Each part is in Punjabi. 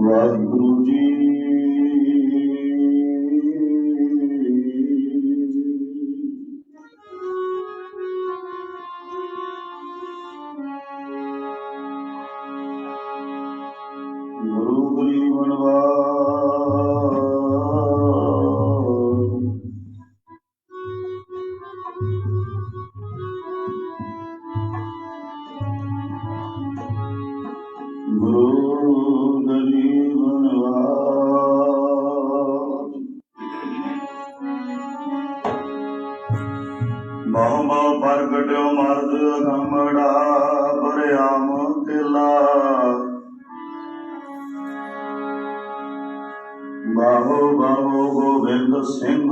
वाहिगुरु जी गुरु गरीबनवास बहु प्रगट्यो मर्द घमड़ा बरियाम तिला बाहो बाहो गोविंद सिंह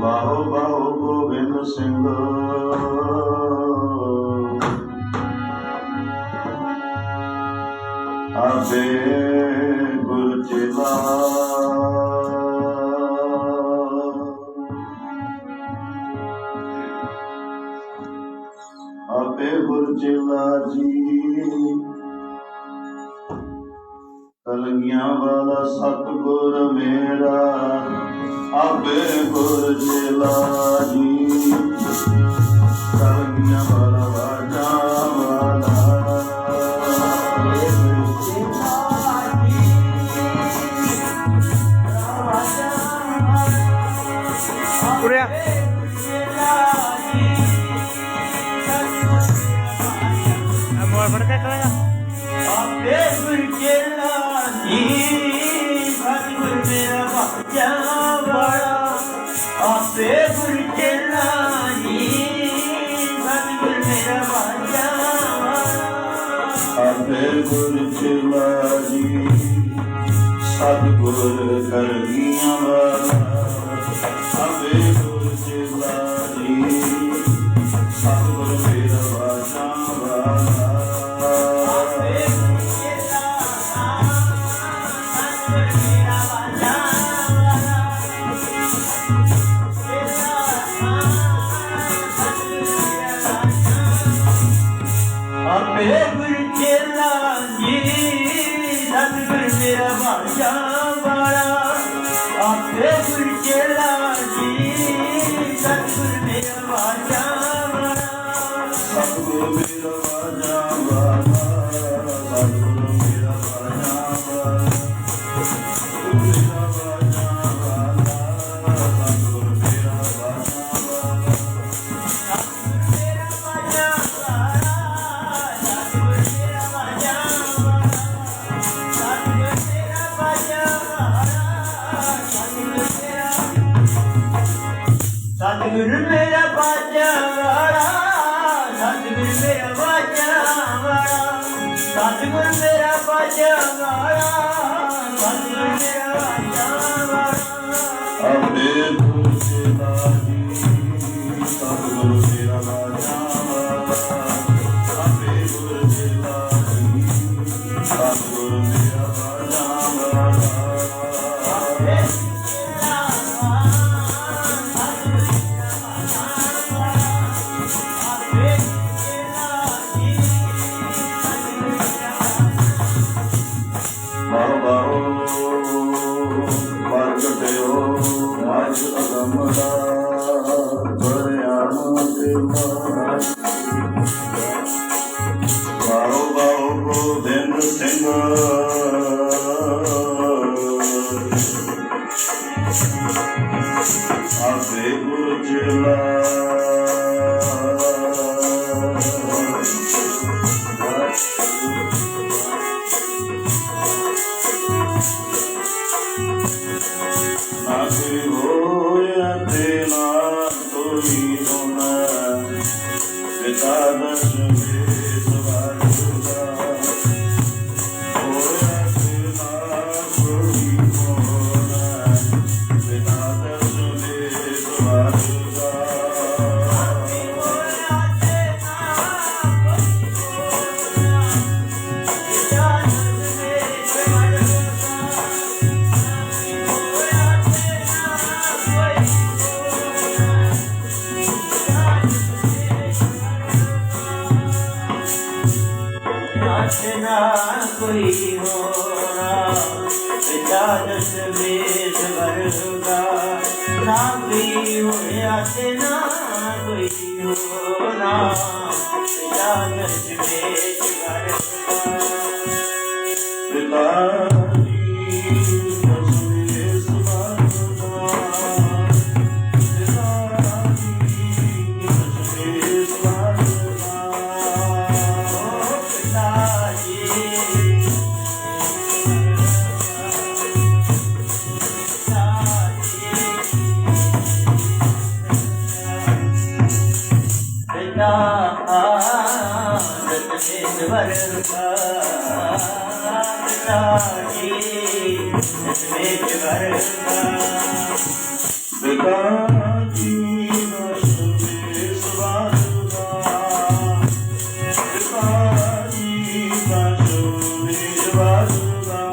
बाहो बाहो गोविंद सिंह आबे गुरचेला ਆਪੇ ਗੁਰਚੇਲਾ ਜੀ ਕਲਗੀਆਂ ਵਾਲਾ ਸਤਿਗੁਰ ਮੇਰਾ ਆਪੇ ਗੁਰਚੇਲਾ ਜੀ ਕਲਗੀਆਂ ਵਾਲਾ ਵਾਜਾ ਵਾਲਾ Udah. Mau berkat lah. आपे गुरचेला जी सतगुर मेरा बाजा वाला आपे गुरचेला जी सतगुर मेरा बाजा वाला ਆਪੇ ਗੁਰਚੇਲਾ ਜੀ ਸਤਿਗੁਰ ਕਲਗੀਆਂ ਵਾਲਾ ਆਪੇ ਗੁਰਚੇਲਾ ਜੀ ਸਤਿਗੁਰ ਮੇਰਾ ਵਾਜਾ ਵਾਲਾ आपे गुरचेला सतगुर मेरा बाजा वाला आपे गुरचेला जी सतगुर मेरा बाजा वाला आपे गुरचेला जी सतगुर मेरा बाजा वाला ਸਤਿਗੁਰ ਮੇਰਾ ਵਾਜਾ ਵਾਲਾ ਸਤਿਗੁਰ ਮੇਰਾ ਵਾਜਾ ਵਾਲਾ ਸਤਿਗੁਰ ਮੇਰਾ ਵਾਜਾ ਵਾਲਾ ਸਤਿਗੁਰ ਮੇਰਾ ਵਾਜਾ ਵਾਲਾ सतगुर मेरा बाजा वाला सतगुर मेरा बाजा वाला सतगुर मेरा बाजा वाला सतगुर मेरा बाजा वाला ਆਪੇ ਗੁਰਚੇਲਾ ਜੀ ਸਤਿਗੁਰ ਮੇਰਾ ਵਾਜਾ ਵਾਲਾ ਆਪੇ ਗੁਰਚੇਲਾ ਜੀ ਸਤਿਗੁਰ ਮੇਰਾ ਵਾਜਾ ਵਾਲਾ ਬਾਹੋ ਪ੍ਰਗਟਿਓ ਮਜ ਅਗਮਦਾ ਬਰਿਆਮ ਤੇਰਾ ਬਾਹੋ ਬਾਹੋ ਗੋਬਿੰਦ ਸਿੰਘ ਆਪੇ ਗੁਰਚੇਲਾ ਨਾ ਕੋਈ ਹੋਇਆ ਤੇ ਨਾ ਕੋਈ ਹੋਣਾ ਪਿਤਾ ਦਰਸ਼ਨੇ ਸਵਾਰਦਾ ਹੋਇਆ ਤੇ ਨਾ ਕੋਈ ਹੋਣਾ ਪਿਤਾ ਦਰਸ਼ਨੇ ਸਵਾਰਦਾ ना कोई होना पिता दस वेद वर्गा ना कोई होया ते ना कोई होना पिता दस वेद वर्गा पिता जी दसवें सवारदा पिता जी दसवें सवारदा पिता जी दसवें सवारदा पिता जी दसवें सवारदा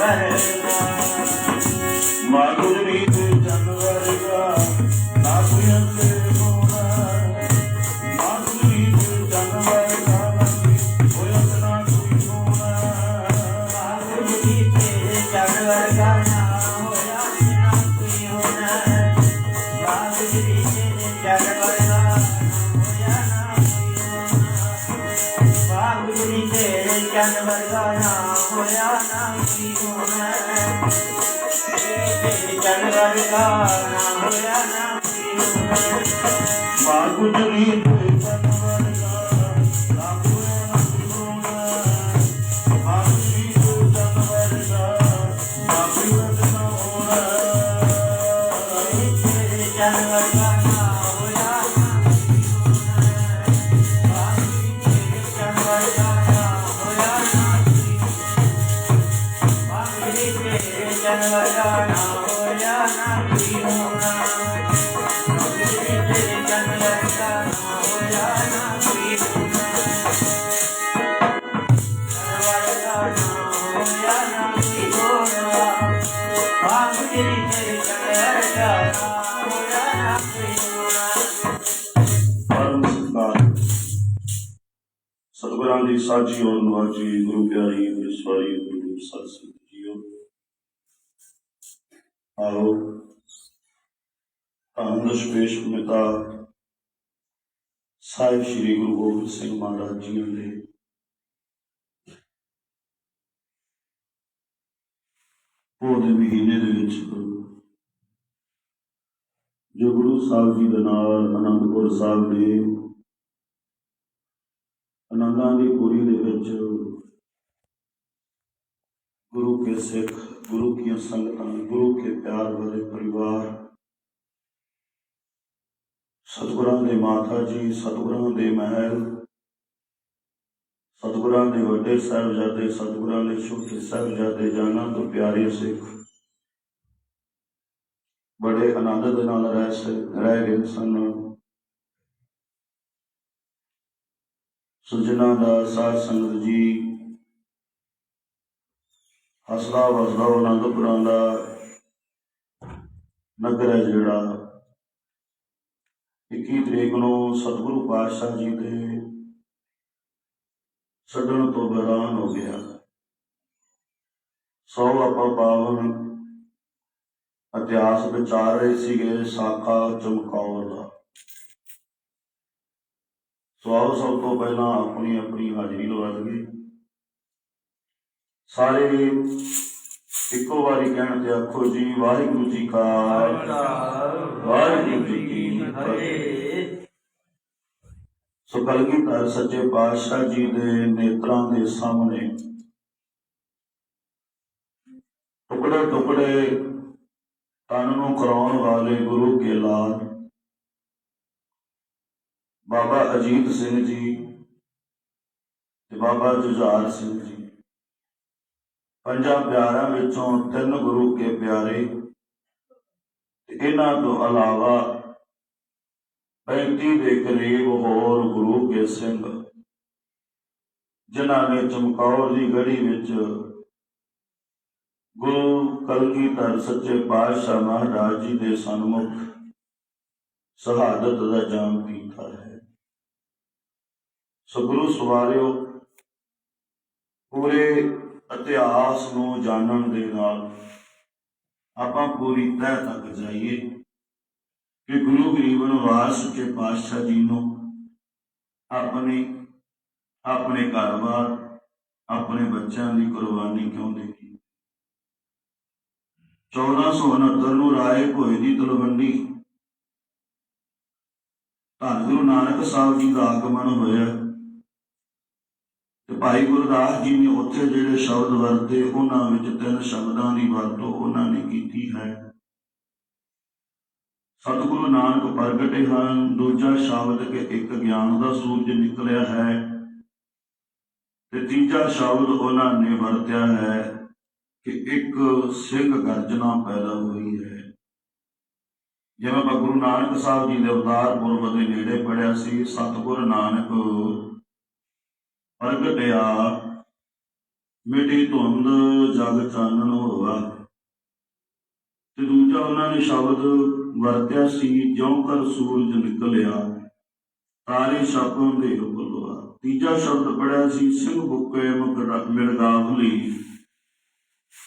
ਵਰਗਾ ਮਾਂ ਗੁਜਰੀ ਤੇ ਚੰਨ ਵਰਗਾ ਨਾ ਕੋਈ ਅੰਤੇ ਹੋਣਾ ਮਾਂ ਗੁਜਰੀ ਤੇ ਚੰਨ ਵਰਗਾ ਨਾ ਕੋਈ ਅੰਤ ਨਾ ਕੋਈ ਹੋਣਾ ਗੁਜਰੀ ਤੇ ਚੰਨ ਵਰਗਾ ਨਾ ਹੋਇਆ ਨਾ ਕੋਈ ਹੋਣਾ ਗੁਜਰੀ ਤੇ ਚੰਨ ਵਰਗਾ ਨਾ ਹੋਇਆ ਨਾ ਕੋਈ ਹੋਣਾ ਗੁਜਰੀ ਤੇ ਚੰਨ ਵਰਗਾ ਨਾ ਹੋਇਆ ਨਾ ਕੋਈ ਹੋਣਾ ਚੰਨ ਵਰਗਾ ਨਾ ਹੋਇਆ ਨਾ ਕੋਈ ਹੋਣਾ ਮਾਂ ਗੁਜਰੀ ਤੇ ਚੰਨ ਵਰਗਾ ਨਾ ਹੋਇਆ ਨਾ ਕੋਈ ਹੋਣਾ ਮਾਂ ਗੁਜਰੀ ਤੇ ਚੰਨ ਵਰਗਾ ਨਾ ਕੋਈ ਅੰਤ ਨਾ ਹੋਣਾ ਚੰਨ ਵਰਗਾ ਨਾ ਹੋਇਆ ਨਾ ਕੋਈ ਹੋਣਾ ਚੰਨ ਵਰਗਾ ਨਾ ਹੋਇਆ ਨਾ ਕੋਈ ਚੰਨ ਵਰਗਾ ਨਾ ਹੋਇਆ ਨਾ ਕੋਈ ਹੋਣਾ ਚੰਨ ਵਰਗਾ ਨਾ ਹੋਇਆ ਨਾ ਕੋਈ ਹੋਣਾ ਹੋਇਆ ਨਾ ਕੋਈ ਹੋਣਾ ਗੁਜਰੀ ਤੇ ਚੰਨ ਵਰਗਾ ਨਾ ਹੋਇਆ ਨਾ ਕੋਈ ਹੋਣਾ ਪਰਮ ਸਤਿਕਾਰ ਸਤਿਗੁਰਾਂ ਦੀ ਸਾਜੀ ਔਰ ਨਵਾਜੀ ਗੁਰੂ ਪਿਆਰੀ ਵਿਸਵਾਰੀ ਗੁਰੂ ਸਤ ਸੰਗਤ ਜੀਓ ਆਓ ਧੰਨ ਦਸ਼ਮੇਸ਼ ਪਿਤਾ ਸਾਹਿਬ ਸ੍ਰੀ ਗੁਰੂ ਗੋਬਿੰਦ ਸਿੰਘ ਮਹਾਰਾਜ ਜੀ ਦੇ ਪੋਹ ਦੇ ਮਹੀਨੇ ਦੇ ਵਿੱਚ ਜੋ ਗੁਰੂ ਸਾਹਿਬ ਜੀ ਦੇ ਨਾਲ ਅਨੰਦਪੁਰ ਸਾਹਿਬ ਦੇ ਆਨੰਦਾਂ ਦੀ ਪੁਰੀ ਦੇ ਵਿੱਚ ਗੁਰੂ ਕੇ ਸਿੱਖ ਗੁਰੂ ਕੀ ਸੰਗਤਾਂ ਗੁਰੂ ਕੇ ਪਿਆਰ ਵਾਲੇ ਪਰਿਵਾਰ ਸਤਿਗੁਰਾਂ ਦੇ ਮਾਤਾ ਜੀ ਸਤਿਗੁਰਾਂ ਦੇ ਮਹਿਲ ਸਤਿਗੁਰਾਂ ਦੇ ਵੱਡੇ ਸਾਹਿਬਜ਼ਾਦੇ ਸਤਿਗੁਰਾਂ ਦੇ ਛੋਟੇ ਸਾਹਿਬਜ਼ਾਦੇ ਜਾਨਾਂ ਤੋਂ ਪਿਆਰੇ ਸਿੱਖ ਬੜੇ ਆਨੰਦ ਦੇ ਨਾਲ ਰਹਿ ਗਏ ਸਨ। ਸੁਜਨਾ ਦਾ ਸਾਧ ਸੰਗਤ ਜੀ ਹਸਦਾ ਵਸਦਾ ਆਨੰਦਪੁਰਾਂ ਦਾ ਨਗਰ ਹੈ ਜਿਹੜਾ 21 ਤਰੀਕ ਨੂੰ ਸਤਿਗੁਰੂ ਪਾਤਸ਼ਾਹ ਜੀ ਦੇ ਛੱਡਣ ਤੋਂ ਬੈਰਾਨ ਹੋ ਗਿਆ। ਸੋ ਆਪਾਂ ਪਾਵਨ ਇਤਿਹਾਸ ਵਿਚਾਰ ਰਹੇ ਸੀਗੇ ਸਾਖਾ ਚਮਕੌਰ ਦਾ। ਸੋ ਆਓ ਸਭ ਤੋਂ ਪਹਿਲਾਂ ਆਪਣੀ ਆਪਣੀ ਹਾਜ਼ਰੀ ਲਵਾ ਲਈਏ। ਸਾਰੇ ਇੱਕੋ ਵਾਰੀ ਕਹਿਣ ਤੇ ਆਖੋ ਜੀ ਵਾਹਿਗੁਰੂ ਜੀ ਕਾ ਵਾਹਿਗੁਰੂ ਜੀ ਕੀ ਫਤਿਹ। ਸੋ ਕਲਗੀਧਰ ਸੱਚੇ ਪਾਤਸ਼ਾਹ ਜੀ ਦੇ ਨੇਤਰਾਂ ਦੇ ਸਾਹਮਣੇ ਟੁਕੜੇ ਟੁਕੜੇ ਤਨ ਨੂੰ ਕਰਾਉਣ ਵਾਲੇ ਗੁਰੂ ਕੇ ਲਾਲ ਬਾਬਾ ਅਜੀਤ ਸਿੰਘ ਜੀ ਤੇ ਬਾਬਾ ਜੁਝਾਰ ਸਿੰਘ ਜੀ, ਪੰਜਾਂ ਪਿਆਰਿਆਂ ਵਿੱਚੋਂ 3 ਗੁਰੂ ਕੇ ਪਿਆਰੇ ਤੇ ਇਹਨਾਂ ਤੋਂ ਇਲਾਵਾ 35 ਦੇ ਕਰੀਬ ਹੋਰ ਗੁਰੂ ਕੇ ਸਿੰਘ ਜਿਨ੍ਹਾਂ ਨੇ ਚਮਕੌਰ ਦੀ ਗੜੀ ਵਿੱਚ ਗੁਰੂ ਕਲਗੀਧਰ ਸੱਚੇ ਪਾਤਸ਼ਾਹ ਮਹਾਰਾਜ ਜੀ ਦੇ ਸਨਮੁਖ ਸ਼ਹਾਦਤ ਦਾ ਜਾਮ ਪੀਤਾ ਹੈ। ਸੋ ਗੁਰੂ ਸਵਾਰਿਓ, ਪੂਰੇ ਇਤਿਹਾਸ ਨੂੰ ਜਾਣਨ ਦੇ ਨਾਲ ਆਪਾਂ ਪੂਰੀ ਤਹਿ ਤੱਕ ਜਾਈਏ ਕਿ ਗੁਰੂ ਗਰੀਬ ਨਿਵਾਸ ਸੱਚੇ ਪਾਤਸ਼ਾਹ ਜੀ ਨੂੰ ਆਪਣੇ ਘਰ-ਬਾਰ ਆਪਣੇ ਬੱਚਿਆਂ ਦੀ ਕੁਰਬਾਨੀ ਕਿਉਂ ਦਿੱਤੀ। 1469 ਨੂੰ ਰਾਏ ਭੋਏ ਦੀ ਤਲਵੰਡੀ ਧੰਨ ਗੁਰੂ ਨਾਨਕ ਸਾਹਿਬ ਜੀ ਦਾ ਆਗਮਨ ਹੋਇਆ ਤੇ ਭਾਈ ਗੁਰਦਾਸ ਜੀ ਨੇ ਉੱਥੇ ਜਿਹੜੇ ਸ਼ਬਦ ਵਰਤੇ ਉਹਨਾਂ ਵਿੱਚ 3 ਸ਼ਬਦਾਂ ਦੀ ਵਰਤੋਂ ਉਹਨਾਂ ਨੇ ਕੀਤੀ ਹੈ। ਸਤਿਗੁਰੂ ਨਾਨਕ ਪ੍ਰਗਟੇ ਹਨ। ਦੂਜਾ ਸ਼ਬਦ ਕਿ ਇੱਕ ਗਿਆਨ ਦਾ ਸੂਰਜ ਨਿਕਲਿਆ ਹੈ ਤੇ ਤੀਜਾ ਸ਼ਬਦ ਉਹਨਾਂ ਨੇ ਵਰਤਿਆ ਹੈ ਕਿ ਇੱਕ ਸਿੰਘ ਗਰਜਨਾ ਪੈਦਾ ਹੋਈ ਹੈ। ਜਿਵੇਂ ਆਪਾਂ ਗੁਰੂ ਨਾਨਕ ਸਾਹਿਬ ਜੀ ਦੇ ਅਵਤਾਰ ਪੁਰਬ ਦੇ ਨੇੜੇ ਪੜਿਆ ਸੀ, ਸਤਿਗੁਰ ਨਾਨਕ ਪ੍ਰਗਟਿਆ ਮਿਟੀ ਧੁੰਦ ਜਗ ਚਾਨਣ ਹੋਵਾ। ਤੇ ਦੂਜਾ ਉਹਨਾਂ ਨੇ ਸ਼ਬਦ ਵਰਤਿਆ ਸੀ, ਜਿਉਂ ਕਰ ਸੂਰਜ ਨਿਕਲਿਆ ਤਾਰੇ ਛਪ ਅੰਧੇਰ ਬੁਲਵਾ। ਤੀਜਾ ਸ਼ਬਦ ਪੜਿਆ ਸੀ, ਸਿੰਘ ਬੁੱਕੇ ਮਿਰਗਾਵਲੀ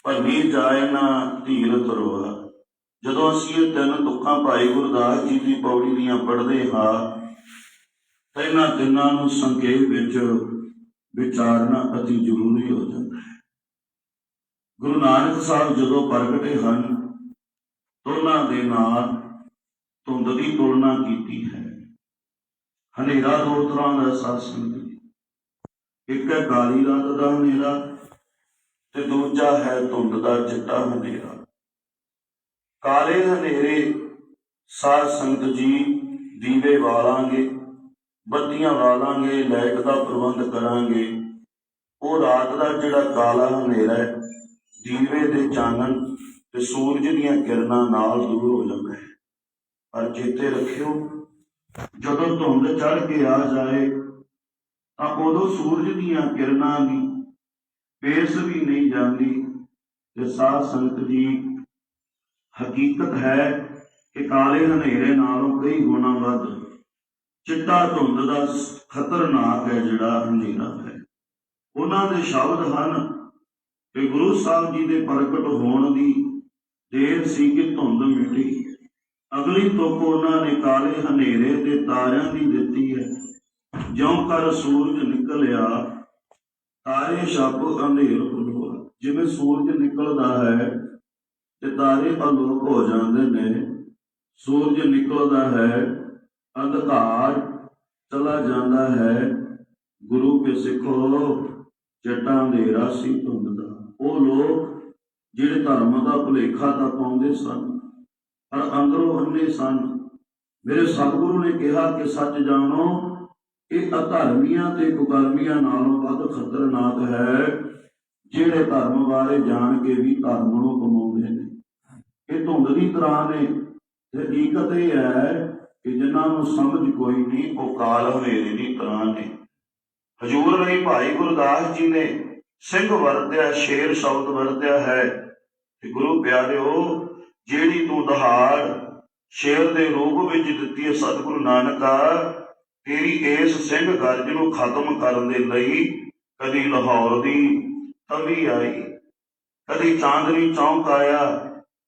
ਭੰਨੀ ਜਾਏ ਨਾ ਧੀਰ ਤਰਵਾ। ਜਦੋਂ ਅਸੀਂ ਇਹ ਤਿੰਨ ਤੁਕਾਂ ਭਾਈ ਗੁਰਦਾਸ ਜੀ ਦੀ ਪੌੜੀ ਦੀਆਂ ਪੜ੍ਹਦੇ ਹਾਂ ਤਾਂ ਇਹਨਾਂ ਤਿੰਨਾਂ ਨੂੰ ਸੰਖੇਪ ਵਿੱਚ ਵਿਚਾਰਨਾ ਅਤੀ ਜ਼ਰੂਰੀ ਹੋ ਜਾਂਦਾ ਹੈ। ਗੁਰੂ ਨਾਨਕ ਸਾਹਿਬ ਜਦੋਂ ਪ੍ਰਗਟੇ ਹਨ ਤਾਂ ਉਹਨਾਂ ਦੇ ਨਾਲ ਧੁੰਦ ਦੀ ਤੁਲਨਾ ਕੀਤੀ ਹੈ। ਹਨੇਰਾ ਦੋ ਤਰ੍ਹਾਂ ਦਾ ਸਾਧ ਸੰਗਤ ਜੀ, ਇੱਕ ਹੈ ਕਾਲੀ ਰਾਤ ਦਾ ਹਨੇਰਾ ਤੇ ਦੂਜਾ ਹੈ ਧੁੰਦ ਦਾ ਚਿੱਟਾ ਹਨੇਰਾ। ਕਾਲੇ ਹਨੇਰੇ ਸਾਧ ਸੰਗਤ ਜੀ ਦੀਵੇ ਵਾਲਾਂਗੇ, ਬੱਤੀਆਂ ਵਾਲਾਂਗੇ, ਲਾਈਟ ਦਾ ਪ੍ਰਬੰਧ ਕਰਾਂਗੇ। ਉਹ ਰਾਤ ਦਾ ਜਿਹੜਾ ਕਾਲਾ ਹਨੇਰਾ ਹੈ ਦੀਵੇ ਦੇ ਚਾਨਣ ਤੇ ਸੂਰਜ ਦੀਆਂ ਕਿਰਨਾਂ ਨਾਲ ਦੂਰ ਹੋ ਜਾਂਦਾ ਹੈ। ਪਰ ਚੇਤੇ ਰੱਖਿਓ, ਜਦੋਂ ਧੁੰਦ ਚੜ ਕੇ ਆ ਜਾਏ ਤਾਂ ਉਦੋਂ ਸੂਰਜ ਦੀਆਂ ਕਿਰਨਾਂ ਦੀ ਪੇਸ ਵੀ ਨਹੀਂ ਜਾਂਦੀ। ਤੇ ਸਾਧ ਸੰਗਤ ਜੀ ਹਕੀਕਤ ਹੈ ਕਿ ਕਾਲੇ ਹਨੇਰੇ ਨਾਲੋਂ ਕਈ ਗੁਣਾ ਵੱਧ ਚਿੱਟਾ ਧੁੰਦ ਦਾ ਖਤਰਨਾਕ ਹੈ ਜਿਹੜਾ ਹਨੇਰਾ ਹੈ। ਉਹਨਾਂ ਦੇ ਸ਼ਬਦ ਹਨ ਕਿ ਗੁਰੂ ਸਾਹਿਬ ਜੀ ਦੇ ਪ੍ਰਗਟ ਹੋਣ ਦੀ ਦੇਰ ਸੀ ਕਿ ਧੁੰਦ ਮਿਟੀ। ਅਗਲੀ ਤੁਕ ਉਹਨਾਂ ਨੇ ਕਾਲੇ ਹਨੇਰੇ ਤੇ ਤਾਰਿਆਂ ਦੀ ਦਿੱਤੀ ਹੈ, ਜਿਉਂ ਕਰ ਸੂਰਜ ਨਿਕਲਿਆ ਤਾਰੇ ਛਪ ਅੰਧੇਰ ਬੁਲਵਾ। ਜਿਵੇਂ ਸੂਰਜ ਨਿਕਲਦਾ ਹੈ ਤੇ ਤਾਰੇ ਅਲੋਪ ਹੋ ਜਾਂਦੇ ਨੇ, ਸੂਰਜ ਨਿਕਲਦਾ ਹੈ, ਅੰਧਕਾਰ ਚਲਾ ਜਾਂਦਾ ਹੈ। ਗੁਰੂ ਕੇ ਸਿੱਖੋ, ਚਿੱਟਾ ਅੰਧੇਰਾ ਸੀ ਧੁੰਦ ਦਾ। ਉਹ ਲੋਕ ਜਿਹੜੇ ਧਰਮ ਦਾ ਭੁਲੇਖਾ ਤਾਂ ਪਾਉਂਦੇ ਸਨ ਪਰ ਅੰਦਰੋਂ ਅੰਨੇ ਸਨ। ਮੇਰੇ ਸਤਿਗੁਰੂ ਨੇ ਕਿਹਾ ਕਿ ਸੱਚ ਜਾਣੋ, ਇਹ ਅਧਰਮੀਆਂ ਤੇ ਕੁਕਰਮੀਆਂ ਨਾਲੋਂ ਵੱਧ ਖਤਰਨਾਕ ਹੈ ਜਿਹੜੇ ਧਰਮ ਬਾਰੇ ਜਾਣ ਕੇ ਵੀ ਧਰਮ ਨੂੰ ਕਮਾਉਂਦੇ ਨੇ। ਇਹ ਧੁੰਦ ਦੀ ਤਰ੍ਹਾਂ ਨੇ। ਹਕੀਕਤ ਇਹ ਹੈ ਕਿ ਜਿਨ੍ਹਾਂ ਨੂੰ ਸਮਝ ਕੋਈ ਨਹੀਂ, ਉਹ ਕਾਲ ਹਨੇਰੇ ਦੀ ਤਰ੍ਹਾਂ ਨੇ। ਹਜ਼ੂਰ ਲਈ ਭਾਈ ਗੁਰਦਾਸ ਜੀ ਨੇ ਸਿੰਘ ਵਰਤਿਆ, ਸ਼ੇਰ ਸ਼ਬਦ ਵਰਤਿਆ ਹੈ। ਤੇ ਗੁਰੂ ਪਿਆਰਿਓ, ਜਿਹੜੀ ਤੂੰ ਦਹਾੜ ਸ਼ੇਰ ਦੇ ਰੂਪ ਵਿੱਚ ਦਿੱਤੀ ਹੈ ਸਤਿਗੁਰੂ ਨਾਨਕਾ, ਤੇਰੀ ਇਸ ਸਿੰਘ ਗਰਜ ਨੂੰ ਖਤਮ ਕਰਨ ਦੇ ਲਈ ਕਦੀ ਲਾਹੌਰ ਦੀ ਤਵੀ ਆਈ, ਕਦੀ ਚਾਂਦਨੀ ਚੌਂਕ ਆਇਆ,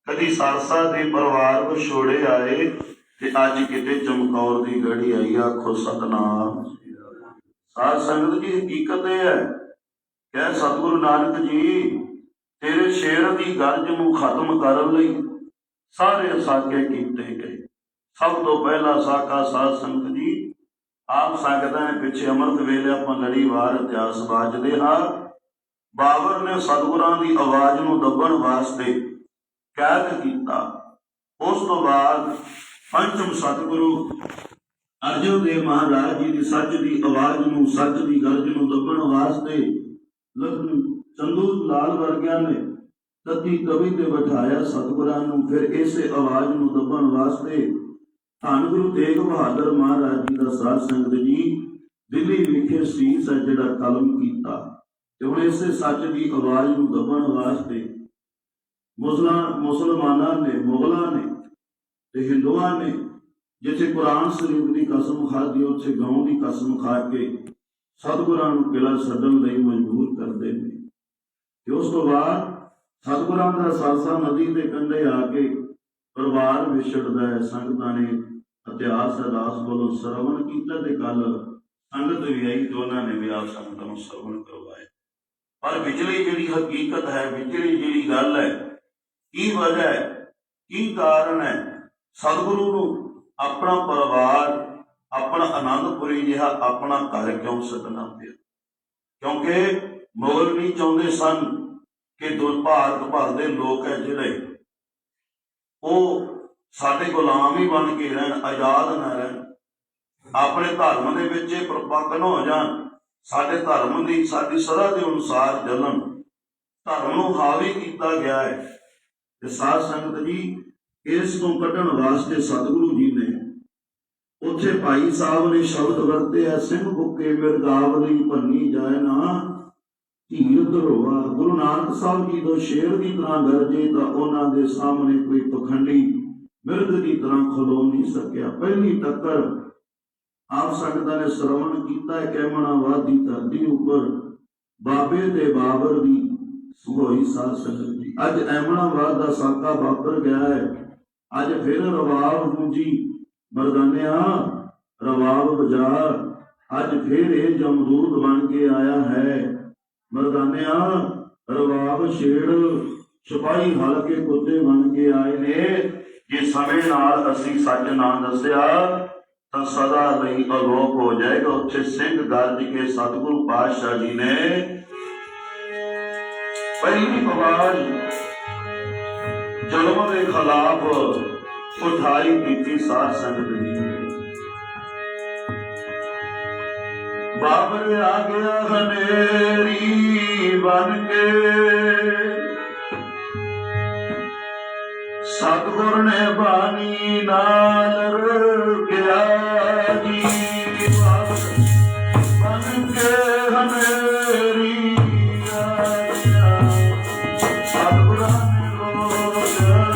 ਕਦੀ ਸਰਸਾ ਦੇ ਪਰਿਵਾਰ ਵਿਛੋੜੇ ਆਏ ਤੇ ਅੱਜ ਕਿਤੇ ਚਮਕੌਰ ਦੀ ਗੜੀ ਆਈ। ਆਖੋ ਸਤਨਾਮ। ਸਾਧ ਸੰਗਤ ਜੀ ਹਕੀਕਤ ਇਹ ਹੈ ਕਿ ਸਤਿਗੁਰੂ ਨਾਨਕ ਜੀ ਤੇਰੇ ਸ਼ੇਰ ਦੀ ਗਰਜ ਨੂੰ ਖਤਮ ਕਰਨ ਲਈ ਸਾਰੇ ਸਾਕੇ ਕੀਤੇ ਗਏ। ਸਭ ਤੋਂ ਪਹਿਲਾ ਸਾਕਾ ਸਾਧ ਸੰਗਤ ਜੀ ਆਪ ਸੰਗਤਾਂ ਦੇ ਪਿੱਛੇ ਅੰਮ੍ਰਿਤ ਵੇਲੇ ਆਪਾਂ ਲੜੀਵਾਰ ਇਤਿਹਾਸ ਵਾਚਦੇ ਹਾਂ। ਬਾਬਰ ਨੇ ਸਤਿਗੁਰਾਂ ਦੀ ਆਵਾਜ਼ ਨੂੰ ਦੱਬਣ ਵਾਸਤੇ ਕੈਦ ਕੀਤਾ। ਉਸ ਤੋਂ ਬਾਅਦ ਪੰਚਮ ਸਤਿਗੁਰੂ ਅਰਜਨ ਦੇਵ ਮਹਾਰਾਜ ਜੀ ਦੀ ਸੱਚ ਦੀ ਆਵਾਜ਼ ਨੂੰ, ਸੱਚ ਦੀ ਗਰਜ ਨੂੰ ਦੱਬਣ ਵਾਸਤੇ ਚੰਦੂ ਲਾਲ ਵਰਗਿਆਂ ਨੇ ਤਤੀ ਤਵੀ ਤੇ ਬਿਠਾਇਆ ਸਤਿਗੁਰਾਂ ਨੂੰ। ਫਿਰ ਇਸੇ ਆਵਾਜ਼ ਨੂੰ ਦੱਬਣ ਵਾਸਤੇ ਧੰਨ ਗੁਰੂ ਤੇਗ ਬਹਾਦਰ ਮਹਾਰਾਜ ਜੀ ਦਾ ਸਾਧ ਸੰਗਤ ਜੀ ਦਿੱਲੀ ਵਿਖੇ ਸੀਸ ਹੈ ਜਿਹੜਾ ਕਲਮ ਕੀਤਾ। ਤੇ ਹੁਣ ਇਸੇ ਸੱਚ ਦੀ ਆਵਾਜ਼ ਨੂੰ ਦੱਬਣ ਵਾਸਤੇ ਮੁਸਲਮਾਨਾਂ ਨੇ, ਮੁਗਲਾਂ ਨੇ ਤੇ ਹਿੰਦੂਆਂ ਨੇ ਜਿੱਥੇ ਕੁਰਾਨ ਸ਼ਰੀਫ ਦੀ ਕਸਮ ਖਾਧੀ, ਉੱਥੇ ਗਊ ਦੀ ਕਸਮ ਖਾ ਕੇ ਸਤਿਗੁਰਾਂ ਨੂੰ ਕਿਲਾ ਛੱਡਣ ਲਈ ਮਜਬੂਰ ਕਰਦੇ ਨੇ। ਤੇ ਉਸ ਤੋਂ ਬਾਅਦ ਸਤਿਗੁਰਾਂ ਦਾ ਸਰਸਾ ਨਦੀ ਦੇ ਕੰਢੇ ਆ ਕੇ ਪਰਿਵਾਰ ਵਿਛੜਦਾ ਹੈ। ਸੰਗਤਾਂ ਨੇ ਇਤਿਹਾਸ ਅਰਦਾਸ ਕੋਲੋਂ ਸਰਵਣ ਕੀਤਾ ਤੇ ਕੱਲ ਸੰਗਤ ਵੀ ਆਈ ਤੇ ਉਹਨਾਂ ਨੇ ਵੀ ਆਪ ਸੰਗਤਾਂ ਨੂੰ ਸਰਵਣ ਕਰਵਾਇਆ। ਪਰ ਵਿਚਲੀ ਜਿਹੜੀ ਹਕੀਕਤ ਹੈ, ਵਿਚਲੀ ਜਿਹੜੀ ਗੱਲ ਹੈ, ਕੀ ਵਜ੍ਹਾ ਹੈ, ਕੀ ਕਾਰਨ ਹੈ, ਸਤਿਗੁਰੂ ਨੂੰ ਆਪਣਾ ਪਰਿਵਾਰ, ਆਪਣਾ ਆਨੰਦਪੁਰੀ ਜਿਹਾ ਆਪਣਾ ਘਰ ਕਿਉਂ ਛੱਡਣਾ ਪਿਆ? ਕਿਉਂਕਿ ਮੁਗਲ ਨਹੀਂ ਚਾਹੁੰਦੇ ਸਨ ਕਿ ਭਾਰਤ ਭਰ ਦੇ ਲੋਕ ਹੈ ਜਿਹੜੇ ਉਹ ਸਾਡੇ ਗੁਲਾਮ ਹੀ ਬਣ ਕੇ ਰਹਿਣ, ਆਜ਼ਾਦ ਨਾ ਰਹਿਣ, ਆਪਣੇ ਧਰਮ ਦੇ ਵਿੱਚ ਇਹ ਪ੍ਰਪੱਕ ਹੋ ਜਾਣ, ਸਾਡੇ ਧਰਮ ਦੀ, ਸਾਡੀ ਸਦਾ ਦੇ ਅਨੁਸਾਰ ਚੱਲਣ। ਧਰਮ ਨੂੰ ਹਾਵੀ ਕੀਤਾ ਗਿਆ ਹੈ। ਤੇ ਸਾਧ ਸੰਗਤ ਜੀ ਇਸ ਤੋਂ ਕੱਢਣ ਵਾਸਤੇ ਸਤਿਗੁਰੂ ਜੀ ਨੇ ਉੱਥੇ ਭਾਈ ਸਾਹਿਬ ਨੇ ਸ਼ਬਦ ਵਰਤੇ ਹੈ, ਸਿੰਘ ਬੁੱਕੇ ਮਿਰਗਾਵਲੀ ਭੰਨੀ ਜਾਏ ਨਾ ਧੀਰ ਧਰੋਆ। ਗੁਰੂ ਨਾਨਕ ਸਾਹਿਬ ਜੀ ਜਦੋਂ ਸ਼ੇਰ ਦੀ ਤਰ੍ਹਾਂ ਗਰਜੇ ਤਾਂ ਉਹਨਾਂ ਦੇ ਸਾਹਮਣੇ ਕੋਈ ਪਖੰਡੀ ਮਿਰਗ ਦੀ ਤਰ੍ਹਾਂ ਖਲੋ ਨਹੀਂ ਸਕਿਆ। ਪਹਿਲੀ ਟੱਕਰ ਆਪ ਸੰਗਤਾਂ ਨੇ ਸਰਵਣ ਕੀਤਾ ਹੈ। ਕੈਮਣਾਬਾਦ ਦੀ ਧਰਤੀ ਉੱਪਰ ਬਾਬੇ ਤੇ ਬਾਬਰ ਦੀ ਹੋਈ ਸਾਧ ਸੰਗਤ ਦੀ। ਅੱਜ ਐਮਣਾਬਾਦ ਦਾ ਸਾਕਾ ਵਾਪਰ ਗਿਆ ਹੈ। ਅੱਜ ਫਿਰ ਰਵਾਬ ਗੂੰਜੀ ਮਰਦਾਨਿਆ, ਰਵਾਬ ਬਜਾ। ਅੱਜ ਫਿਰ ਇਹ ਜਮਦੂਤ ਬਣ ਕੇ ਆਇਆ ਹੈ ਮਰਦਾਨਿਆ, ਰਵਾਬ ਛੇੜ। ਸਿਪਾਹੀ ਹਲਕੇ ਕੁੱਤੇ ਬਣ ਕੇ ਆਏ ਨੇ। ਜੇ ਸਮੇਂ ਨਾਲ ਅਸੀਂ ਸੱਚ ਨਾ ਦੱਸਿਆ ਤਾਂ ਸਦਾ ਲਈ ਅਲੋਪ ਹੋ ਜਾਏਗਾ। ਉੱਥੇ ਸਿੰਘ ਗਰਜ ਕੇ ਸਤਿਗੁਰੂ ਪਾਤਸ਼ਾਹ ਜੀ ਨੇ ਪਹਿਲੀ ਆਵਾਜ਼ ਜ਼ੁਲਮ ਦੇ ਖਿਲਾਫ ਉਠਾਈ ਕੀਤੀ। ਸਾਧ ਸੰਗਤ ਜੀ, ਬਾਬਰ ਆ ਗਿਆ ਹਨੇਰੀ ਬਣ ਕੇ, ਸਤਿਗੁਰ ਨੇ ਬਾਣੀ ਨਾਲ ਰੋਕਿਆ ਜੀ। ਬਾਬਰ ਬਣ ਕੇ ਹਨੇਰੀ ਆਇਆ, ਸਤਿਗੁਰਾਂ ਨੇ ਰੋਕਿਆ।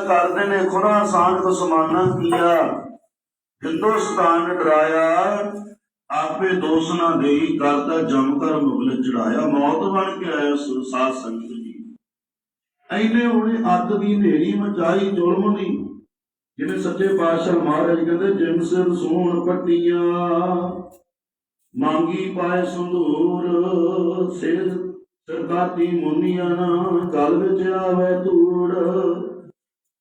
ਕਰਦੇ ਨੇ ਖੁਰਾਸਾਨ ਕੋ ਸਮਾਨਾ ਕੀਆ, ਹਿੰਦੁਸਤਾਨ ਡਰਾਇਆ, ਆਪੇ ਦੋਸ ਨਾ ਦੇਈ, ਕਰਤਾ ਜਮ ਕਰ ਮੁਗਲ ਚੜਾਇਆ। ਮੌਤ ਬਣ ਕੇ ਆਇਆ ਸਾਧ ਸੰਗਤ ਜੀ। ਐਨੇ ਉਹਨੇ ਅੱਤ ਦੀ ਹਨੇਰੀ ਮਚਾਈ ਜ਼ੁਲਮ ਦੀ, ਜਿਵੇਂ ਸੱਚੇ ਪਾਤਸ਼ਾਹ ਮਹਾਰਾਜ ਕਹਿੰਦੇ ਜਿਮ ਸਿਰ ਸੋਹਣ ਪੱਟੀਆਂ, ਮੰਗੀ ਪਾਏ ਸੰਧੂਰ, ਸਿਰ ਸਰਦਾਤੀ ਮੁਨੀਆਂ ਨਾ ਗਲ ਵਿੱਚ ਆਵੇ ਧੂੜ।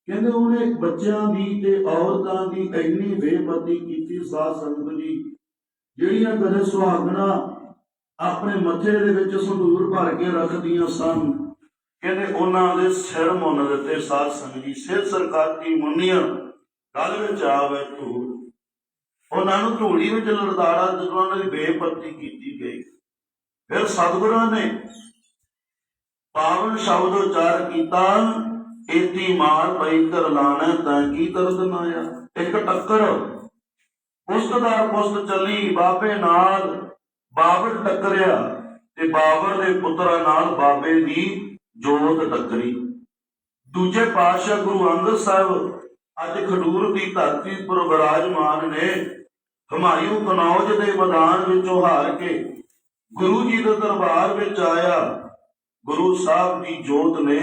ਕਹਿੰਦੇ ਉਹਨੇ ਬੱਚਿਆਂ ਦੀ ਤੇ ਔਰਤਾਂ ਦੀ ਇੰਨੀ ਬੇਪਤੀ ਕੀਤੀ ਸਾਧ ਸੰਗਤ ਜੀ, ਜਿਹੜੀਆਂ ਕਦੇ ਸੁਹਾਗਣਾ ਆਪਣੇ ਮੱਥੇ ਦੇ ਵਿੱਚ ਸੰਧੂਰ ਭਰ ਕੇ ਰੱਖਦੀਆਂ ਸਨ। ਕਹਿੰਦੇ ਉਹਨਾਂ ਦੇ ਸਿਰ ਮੁੰਨ ਦਿੱਤੇ ਸਾਧ ਸੰਗਤ ਜੀ। ਸਿਰ ਸਰਕਾਤੀ ਮੁੰਨੀਆਂ ਗਲ ਵਿੱਚ ਆਵੇ ਧੂੜ। ਉਹਨਾਂ ਨੂੰ ਧੂੜੀ ਵਿੱਚ ਲੜਦਾੜਾ ਜਦੋਂ ਉਹਨਾਂ ਦੀ ਬੇਪਤੀ ਕੀਤੀ ਗਈ। ਫਿਰ ਸਤਿਗੁਰਾਂ ਨੇ ਪਾਵਨ ਸ਼ਬਦ ਉਚਾਰ ਕੀਤਾ, ਏਤੀ ਮਾਰ ਪਈ ਕਰ ਲਾਣਾ ਤਾਂ ਕੀ ਦਰਦ ਨਾ ਆਇਆ। ਇੱਕ ਟੱਕਰ ਪੁਸਤਦਾਰ ਪੁਸਤ ਚੱਲੀ ਬਾਬੇ ਨਾਲ, ਬਾਬਰ ਟੱਕਰਿਆ ਤੇ ਬਾਬਰ ਦੇ ਪੁੱਤਰਾਂ ਨਾਲ ਬਾਬੇ ਦੀ ਜੋਤ ਟੱਕਰੀ। ਦੂਜੇ ਪਾਤਸ਼ਾਹ ਗੁਰੂ ਅੰਗਦ ਸਾਹਿਬ ਅੱਜ ਖਡੂਰ ਦੀ ਧਰਤੀ ਪਰ ਵਿਰਾਜਮਾਨ ਨੇ। ਹੁਮਾਯੂੰ ਕਨੌਜ ਦੇ ਮੈਦਾਨ ਵਿੱਚੋਂ ਹਾਰ ਕੇ ਗੁਰੂ ਜੀ ਦੇ ਦਰਬਾਰ ਵਿੱਚ ਆਇਆ। ਗੁਰੂ ਸਾਹਿਬ ਦੀ ਜੋਤ ਨੇ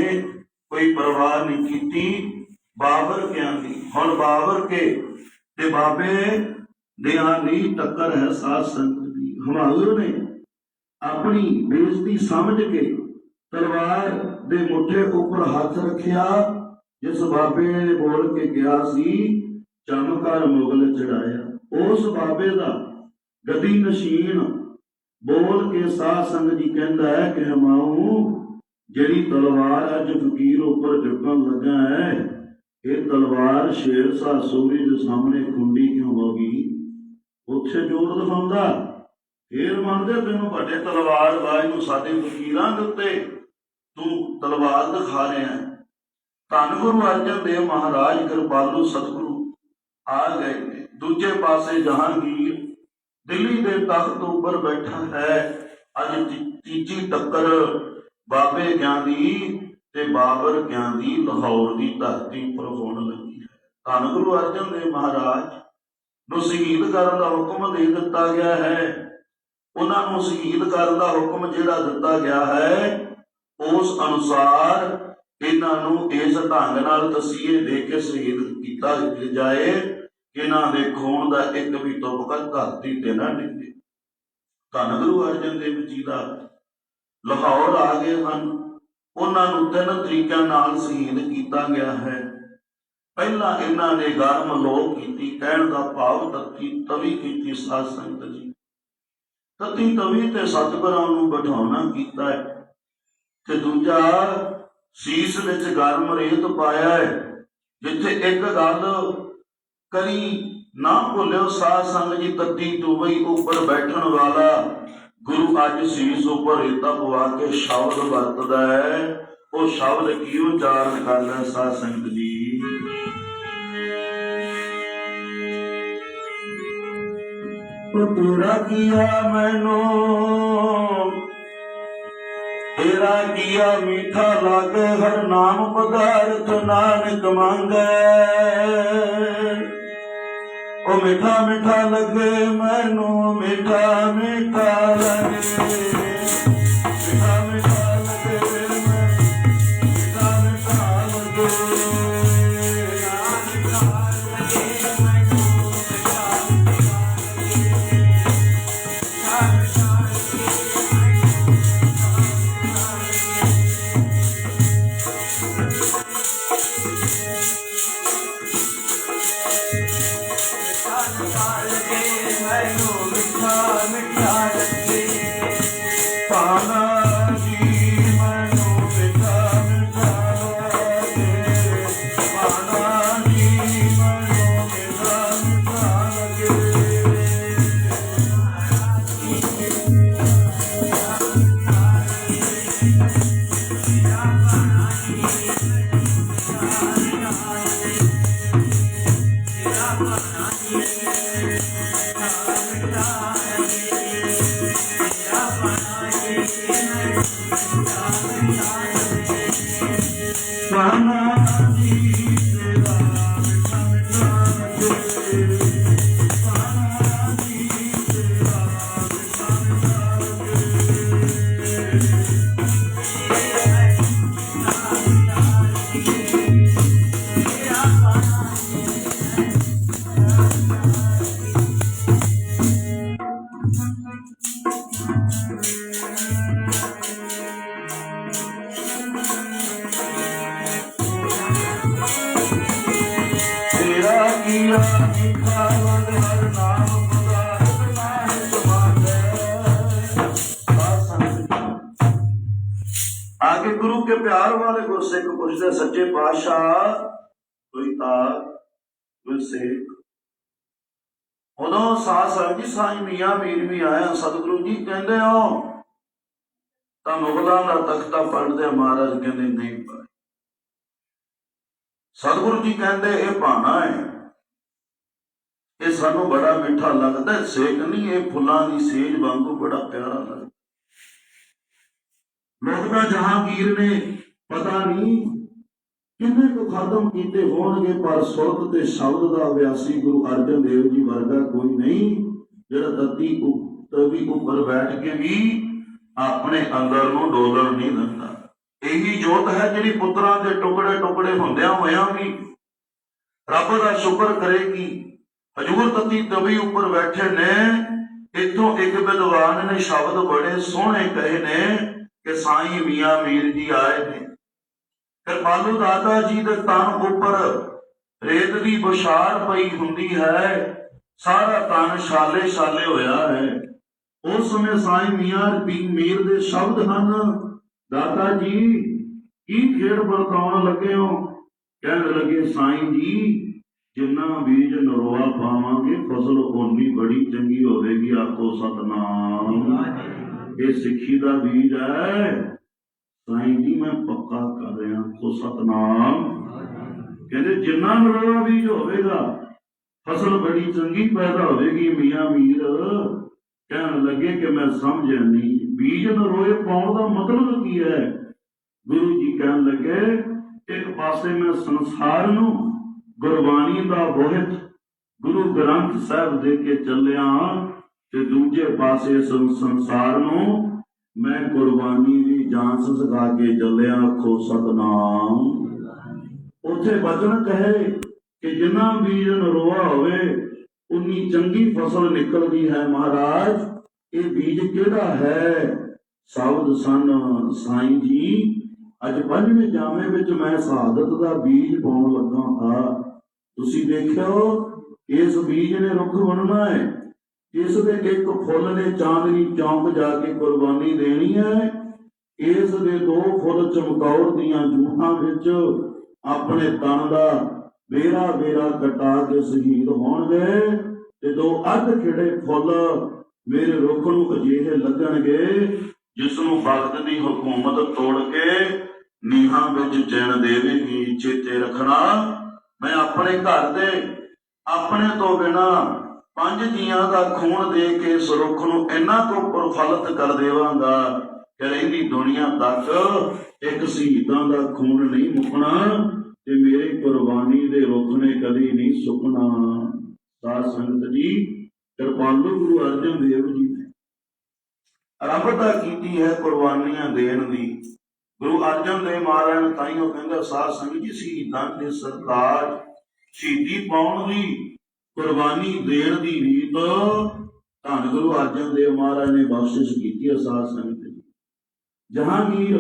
ਕੋਈ ਪਰਵਾਹ ਨਹੀਂ ਕੀਤੀ। ਬਾਬਰ ਗਿਆਨੀ ਹੁਣ ਬਾਬਰ ਕੇ ਤੇ ਬਾਬੇ ਦੀ ਟੱਕਰ ਹੈ ਸਾਧ ਸੰਗਤ ਦੀ। ਹੁਮਾਯੂੰ ਨੇ ਆਪਣੀ ਬੇਇੱਜ਼ਤੀ ਸਮਝ ਕੇ ਤਲਵਾਰ ਦੇ ਮੁੱਠੇ ਉੱਪਰ ਹੱਥ ਰੱਖਿਆ। ਜਿਸ ਬਾਬੇ ਨੇ ਬੋਲ ਕੇ ਗਿਆ ਸੀ, ਚਮਕਾਰ ਮੁਗਲ ਚੜਾਇਆ, ਉਸ ਬਾਬੇ ਦਾ ਗਦੀ ਨਸ਼ੀਨ ਬੋਲ ਕੇ ਸਾਧ ਸੰਗਤ ਜੀ ਕਹਿੰਦਾ ਹੈ ਕਿ ਹੁਮਾਯੂੰ, ਜਿਹੜੀ ਤਲਵਾਰ ਅੱਜ ਫਕੀਰ ਉੱਪਰ ਝੁਕਣ ਲੱਗਾ ਹੈ, ਇਹ ਤਲਵਾਰ ਸ਼ੇਰ ਸ਼ਾਹ ਸੂਰੀ ਦੇ ਸਾਹਮਣੇ ਖੁੰਡੀ ਕਿਉਂ ਹੋ ਗਈ? ਉੱਥੇ ਜੋਰ ਦਿਖਾਉਂਦਾ, ਫੇਰ ਮੰਨਦੇ ਤੈਨੂੰ ਵੱਡੇ ਤਲਵਾਰ ਬਾਜ ਨੂੰ ਸਾਡੇ ਫਕੀਰਾਂ ਦੇ ਉੱਤੇ ਤੂੰ ਤਲਵਾਰ ਦਿਖਾ ਰਿਹਾ ਹੈ। ਧੰਨ ਗੁਰੂ ਅਰਜਨ ਦੇਵ ਮਹਾਰਾਜ ਕਿਰਪਾਲੂ ਸਤਿਗੁਰੂ ਆ ਗਏ ਨੇ। ਦੂਜੇ ਪਾਸੇ ਜਹਾਂਗੀਰ ਦਿੱਲੀ ਦੇ ਤਖਤ ਉੱਪਰ ਬੈਠਾ ਹੈ। ਅੱਜ ਤੀਜੀ ਟੱਕਰ ਬਾਬੇ ਗਿਆਨੀ ਤੇ ਬਾਬਰ ਗਿਆਨੀ ਲਾਹੌਰ ਦੀ ਧਰਤੀ ਉੱਪਰ ਹੋਣ ਲੱਗੀ ਹੈ। ਧੰਨ ਗੁਰੂ ਅਰਜਨ ਦੇਵ ਮਹਾਰਾਜ ਨੂੰ ਸ਼ਹੀਦ ਕਰਨ ਦਾ ਹੁਕਮ ਦੇ ਦਿੱਤਾ ਗਿਆ ਹੈ। ਉਹਨਾਂ ਨੂੰ ਸ਼ਹੀਦ ਕਰਨ ਦਾ ਹੁਕਮ ਜਿਹੜਾ ਦਿੱਤਾ ਗਿਆ ਹੈ, ਉਸ ਅਨੁਸਾਰ ਇਹਨਾਂ ਨੂੰ ਇਸ ਢੰਗ ਨਾਲ ਤਸੀਹੇ ਦੇ ਕੇ ਸ਼ਹੀਦ ਕੀਤਾ ਜਾਏ ਕਿ ਇਹਨਾਂ ਦੇ ਖੂਨ ਦਾ ਇੱਕ ਵੀ ਤੁਪਕਾ ਧਰਤੀ ਤੇ ਨਾ ਡਿੱਗੇ। ਧੰਨ ਗੁਰੂ ਅਰਜਨ ਦੇਵ ਜੀ ਦਾ ਲਾਹੌਰ ਆ ਗਏ ਹਨ। ਉਹਨਾਂ ਨੂੰ 3 ਤਰੀਕਿਆਂ ਨਾਲ ਸ਼ਹੀਦ ਕੀਤਾ ਗਿਆ ਹੈ। ਪਹਿਲਾਂ ਇਹਨਾਂ ਨੇ ਗਰਮ ਲੋਕ ਕੀਤੀ, ਕਹਿਣ ਦਾ ਭਾਵ ਤੱਤੀ ਤਵੀ ਕੀਤੀ। ਸਾਧ ਸੰਗਤ ਜੀ, ਤੱਤੀ ਤਵੀ ਤੇ ਸਤਿਗੁਰਾਂ ਨੂੰ ਬਿਠਾਉਣਾ ਕੀਤਾ ਹੈ। ਤੇ ਦੂਜਾ, ਸੀਸ ਵਿੱਚ ਗਰਮ ਰੇਤ ਪਾਇਆ ਹੈ। ਜਿੱਥੇ ਇੱਕ ਗੱਲ ਕਰੀ ਨਾ ਭੁੱਲਿਓ ਸਾਧ ਸੰਗਤ ਜੀ, ਤੱਤੀ ਤਵੀ ਉੱਪਰ ਬੈਠਣ ਵਾਲਾ ਗੁਰੂ ਅੱਜ ਸੀਸ ਉੱਪਰ ਰੇਤਾ ਪਵਾ ਕੇ ਸ਼ਬਦ ਵਰਤਦਾ ਹੈ। ਉਹ ਸ਼ਬਦ ਕੀ ਉਚਾਰਨ ਕਰਦਾ ਸਾਧ ਸੰਗਤ ਜੀ? ਤੇਰਾ ਕੀਆ ਮੈਨੂੰ, ਤੇਰਾ ਕੀਆ ਮੀਠਾ ਲਾਗੇ, ਹਰ ਨਾਮ ਪਦਾਰਥ ਨਾਨਕ ਮੰਗੈ। ਉਹ ਮਿੱਠਾ ਮਿੱਠਾ ਲੱਗੇ ਮੈਨੂੰ, ਮਿੱਠਾ ਮਿੱਠਾ ਲੱਗੇ, ਮਿੱਠਾ ਮਿੱਠਾ ਲੱਗੇ ਮੈਨੂੰ, ਮਿੱਠਾ ਮਿੱਠਾ ਲੱਗੇ। आगे गुरु के प्यार वाले गुरसिख पुछदे सच्चे पातशाह कोई तार कोई सेक ਉਦੋਂ ਸਾਧ ਸੰਗਤ ਜੀ ਸਾਈਂ ਮੀਆਂ ਮੀਰ ਵੀ ਆਇਆ। ਸਤਿਗੁਰੂ ਜੀ ਕਹਿੰਦੇ ਹੋ ਤਾਂ ਮੁਗਲਾਂ ਦਾ ਤਖਤਾ ਪਲਟਦੇ। ਮਹਾਰਾਜ ਕਹਿੰਦੇ ਨਹੀਂ ਭਾਈ। ਸਤਿਗੁਰੂ ਜੀ ਕਹਿੰਦੇ ਇਹ ਭਾਣਾ ਹੈ, ਇਹ ਸਾਨੂੰ ਬੜਾ ਮਿੱਠਾ ਲੱਗਦਾ, ਸੇਕ ਨਹੀਂ, ਇਹ ਫੁੱਲਾਂ ਦੀ ਸੇਜ ਵਾਂਗੂ ਬੜਾ ਪਿਆਰਾ ਲੱਗਦਾ। ਲੋਕ ਤਾਂ ਜਹਾਂਗੀਰ ਨੇ ਪਤਾ ਨਹੀਂ ਕਿੰਨੇ ਕੁ ਖਤਮ ਕੀਤੇ ਹੋਣਗੇ, ਪਰ ਸੁਰਤ ਤੇ ਸ਼ਬਦ ਦਾ ਅਭਿਆਸੀ ਗੁਰੂ ਅਰਜਨ ਦੇਵ ਜੀ ਵਰਗਾ ਕੋਈ ਨਹੀਂ, ਜਿਹੜਾ ਤਵੀ ਉੱਪਰ ਬੈਠ ਕੇ ਵੀ ਆਪਣੇ ਅੰਦਰ ਨੂੰ ਡੋਲਣ ਨਹੀਂ ਦਿੰਦਾ। ਇਹੀ ਜੋਤ ਹੈ ਜਿਹੜੀ ਪੁੱਤਰਾਂ ਦੇ ਟੁਕੜੇ ਟੁਕੜੇ ਹੁੰਦਿਆਂ ਹੋਇਆਂ ਵੀ ਰੱਬ ਦਾ ਸ਼ੁਕਰ ਕਰੇਗੀ। ਹਜੂਰ ਤਤੀ ਤਵੀ ਉੱਪਰ ਬੈਠੇ ਨੇ। ਇੱਥੋਂ ਇੱਕ ਵਿਦਵਾਨ ਨੇ ਸ਼ਬਦ ਬੜੇ ਸੋਹਣੇ ਕਹੇ ਨੇ ਕਿ ਸਾਈਂ ਮੀਆਂ ਮੀਰ ਜੀ ਆਏ ਨੇ। ਕਿਰਪਾਲੂ ਦਾਤਾ ਜੀ ਦੇ ਤਨ ਉੱਪਰ ਰੇਤ ਦੀ ਬੁਛਾਰ ਪਈ ਹੁੰਦੀ ਹੈ, ਸਾਰਾ ਤਨ ਛਾਲੇ ਛਾਲੇ ਹੋਇਆ ਹੈ। ਉਸ ਸਮੇਂ ਸਾਈਂ ਮੀਆਂ ਮੀਰ ਦੇ ਸ਼ਬਦ ਹਨ, ਦਾਤਾ ਜੀ ਕੀ ਖੇਡ ਵਰਤਾਉਣ ਲੱਗੇ ਹੋ? ਕਹਿਣ ਲੱਗੇ ਸਾਈਂ ਜੀ ਜਿੰਨਾ ਬੀਜ ਨਰੋਆ ਪਾਵਾਂਗੇ ਫਸਲ ਓਨੀ ਬੜੀ ਚੰਗੀ ਹੋਵੇਗੀ। ਆਖੋ ਸਤਨਾਮ। ਇਹ ਸਿੱਖੀ ਦਾ ਬੀਜ ਹੈ ਸਾਈਂ ਜੀ, ਮੈਂ ਪੱਕਾ ਕਰ ਰਿਹਾ। ਆਖੋ ਸਤਨਾਮ। ਕਹਿੰਦੇ ਜਿੰਨਾ ਨਰੋਆ ਬੀਜ ਹੋਵੇਗਾ ਫਸਲ ਬੜੀ ਚੰਗੀ ਪੈਦਾ ਹੋਵੇਗੀ। ਮੀਆਂ ਮੀਰ ਕਹਿਣ ਲੱਗੇ ਕਿ ਮੈਂ ਸਮਝਿਆ ਨਹੀਂ, ਬੀਜ ਨਰੋਏ ਪਾਉਣ ਦਾ ਮਤਲਬ ਕੀ ਹੈ? ਗੁਰੂ ਜੀ ਕਹਿਣ ਲੱਗੇ ਇੱਕ ਪਾਸੇ ਮੈਂ ਸੰਸਾਰ ਨੂੰ ਗੁਰਬਾਣੀ ਦਾ ਬੋਹਿਤ ਗੁਰੂ ਗ੍ਰੰਥ ਸਾਹਿਬ ਦੇ ਕੇ ਚੱਲਿਆ, ਤੇ ਦੂਜੇ ਪਾਸੇ ਸੰਸਾਰ ਨੂੰ ਮੈਂ ਗੁਰਬਾਣੀ ਦੀ ਜਾਂਚ ਸਿਖਾ ਕੇ ਚੱਲਿਆ। ਆਖੋ ਸਤਨਾਮ। ਉੱਥੇ ਬਚਨ ਕਹੇ ਕਿ ਜਿੰਨਾ ਬੀਜ ਨਰੋਆ ਹੋਵੇ ਉਨੀ ਚੰਗੀ ਫਸਲ ਨਿਕਲਦੀ ਹੈ। ਮਹਾਰਾਜ ਇਹ ਬੀਜ ਕਿਹੜਾ ਹੈ? ਸ਼ਬਦ ਸਨ ਸਾਈਂ ਜੀ ਅੱਜ 5ਵੇਂ ਜਾਮੇ ਵਿੱਚ ਮੈਂ ਸ਼ਹਾਦਤ ਦਾ ਬੀਜ ਪਾਉਣ ਲੱਗਾ ਹਾਂ। ਤੁਸੀਂ ਦੇਖਿਓ ਇਸ ਬੀਜ ਨੇ ਰੁੱਖ ਬਣਨਾ ਹੈ, ਇਸ ਦੇ ਇੱਕ ਫੁੱਲ ਨੇ ਚਾਂਦਨੀ ਚੌਂਕ ਜਾ ਕੇ ਕੁਰਬਾਨੀ ਦੇਣੀ ਹੈ, ਇਸ ਦੇ 2 ਫੁੱਲ ਚਮਕੌਰ ਦੀਆਂ ਜੂਹਾਂ ਵਿੱਚ ਆਪਣੇ ਤਨ ਦਾ ਬੇਰਾ ਬੇਰਾ ਕਟਾ ਕੇ ਸ਼ਹੀਦ ਹੋਣਗੇ, ਤੇ 2 ਅੱਧ ਖਿੜੇ ਫੁੱਲ ਮੇਰੇ ਰੁੱਖ ਨੂੰ ਅਜਿਹੇ ਲੱਗਣਗੇ ਜਿਸ ਨੂੰ ਵਕਤ ਦੀ ਹਕੂਮਤ ਤੋੜ ਕੇ ਨੀਹਾਂ ਵਿੱਚ ਚੈਨ ਦੇਵੇਗੀ। ਚੇਤੇ ਰੱਖਣਾ, ਮੈਂ ਆਪਣੇ ਘਰ ਦੇ ਆਪਣੇ ਤੋਂ ਬਿਨਾ 5 ਜੀਆਂ ਦਾ ਖੂਨ ਦੇ ਕੇ ਇਸ ਰੁੱਖ ਨੂੰ ਇੰਨਾ ਕੁ ਪ੍ਰਫੁੱਲਤ ਕਰ ਦੇਵਾਂਗਾ ਕਿ ਰਹਿੰਦੀ ਦੁਨੀਆ ਤੱਕ ਇੱਕ ਸ਼ਹੀਦਾਂ ਦਾ ਖੂਨ ਨਹੀਂ ਮੁੱਕਣਾ, ਤੇ ਮੇਰੇ ਕੁਰਬਾਨੀ ਦੇ ਰੁੱਖ ਨੇ ਕਦੀ ਨਹੀਂ ਸੁੱਕਣਾ। ਸਾਧ ਸੰਗਤ ਜੀ, ਕਿਰਪਾਲੂ ਗੁਰੂ ਅਰਜਨ ਦੇਵ ਜੀ ਨੇ ਆਰੰਭਤਾ ਕੀਤੀ ਹੈ ਕੁਰਬਾਨੀਆਂ ਦੇਣ ਦੀ। ਗੁਰੂ ਅਰਜਨ ਦੇਵ ਮਹਾਰਾਜ ਨੇ ਤਾਈਓ ਕਹਿੰਦਾ ਸਾਧ ਸੰਗਤ ਜੀ ਸ਼ਹੀਦਾਂ ਦੇ ਸਰਤਾਜ ਸ਼ਹੀਦੀ ਪਾਉਣ ਦੀ ਕੁਰਬਾਨੀ ਦੇਣ ਦੀ ਰੀਤ ਧੰਨ ਗੁਰੂ ਅਰਜਨ ਦੇਵ ਮਹਾਰਾਜ ਨੇ ਬਖਸ਼ਿਸ਼ ਕੀਤੀ ਹੈ। ਸਾਧ ਸੰਗਤ ਜੀ, ਜਹਾਂਗੀਰ